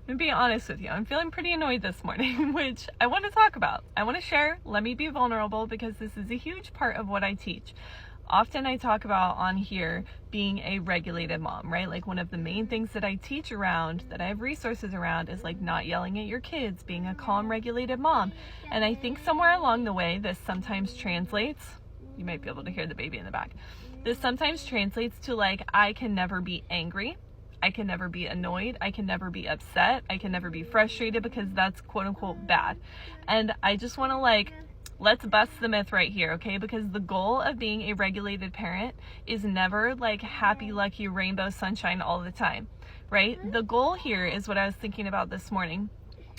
I'm being honest with you. I'm feeling pretty annoyed this morning, which I want to talk about. I want to share. Let me be vulnerable because this is a huge part of what I teach. Often I talk about on here being a regulated mom, right? Like one of the main things that I teach around, that I have resources around, is like not yelling at your kids, being a calm, regulated mom. And I think somewhere along the way, this sometimes translates, you might be able to hear the baby in the back. This sometimes translates to like, I can never be angry. I can never be annoyed. I can never be upset. I can never be frustrated because that's quote unquote bad. And I just want to let's bust the myth right here, okay? Because the goal of being a regulated parent is never like happy, lucky, rainbow, sunshine all the time, right? The goal here is what I was thinking about this morning.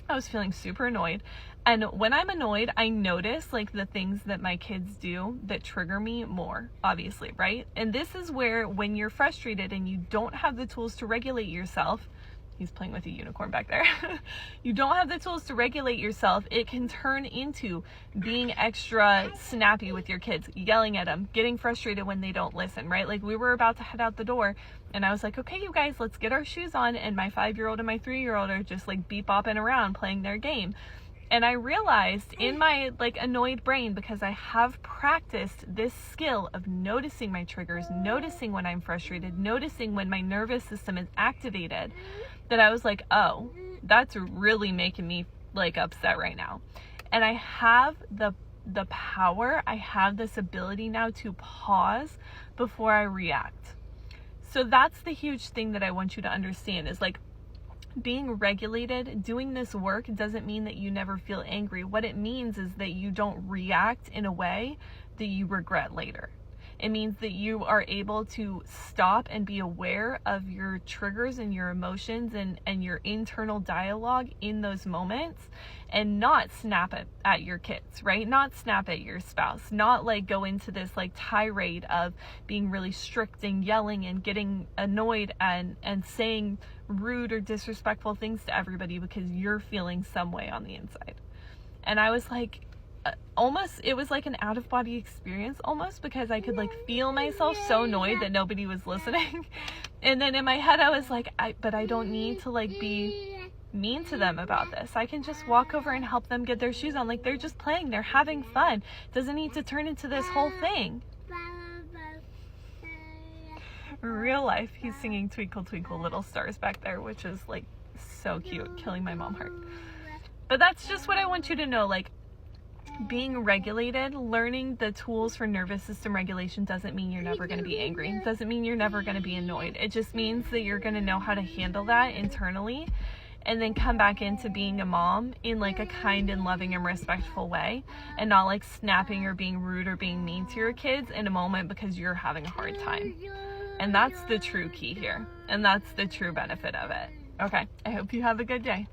I was feeling super annoyed. And when I'm annoyed, I notice like the things that my kids do that trigger me more, obviously, right? And this is where when you're frustrated and you don't have the tools to regulate yourself, he's playing with a unicorn back there. You don't have the tools to regulate yourself, it can turn into being extra snappy with your kids, yelling at them, getting frustrated when they don't listen, right? Like we were about to head out the door and I was like, okay, you guys, let's get our shoes on. And my 5-year-old and my 3-year-old are just like beep-bopping around playing their game. And I realized in my like annoyed brain, because I have practiced this skill of noticing my triggers, noticing when I'm frustrated, noticing when my nervous system is activated, that I was like, oh, that's really making me like upset right now. And I have the power, I have this ability now to pause before I react. So that's the huge thing that I want you to understand is like, being regulated, doing this work doesn't mean that you never feel angry. What it means is that you don't react in a way that you regret later. It means that you are able to stop and be aware of your triggers and your emotions and your internal dialogue in those moments and not snap at your kids, right? Not snap at your spouse, not like go into this like tirade of being really strict and yelling and getting annoyed and saying rude or disrespectful things to everybody because you're feeling some way on the inside. And I was like, almost, it was like an out-of-body experience almost, because I could like feel myself so annoyed that nobody was listening. And then in my head I was like, but I don't need to like be mean to them about this. I can just walk over and help them get their shoes on. Like they're just playing, they're having fun. Doesn't need to turn into this whole thing. Real life, he's singing Twinkle Twinkle Little Stars back there, which is like so cute, killing my mom heart. But that's just what I want you to know, like being regulated, learning the tools for nervous system regulation doesn't mean you're never going to be angry. It doesn't mean you're never going to be annoyed. It just means that you're going to know how to handle that internally and then come back into being a mom in like a kind and loving and respectful way, and not like snapping or being rude or being mean to your kids in a moment because you're having a hard time. And that's the true key here. And that's the true benefit of it. Okay, I hope you have a good day.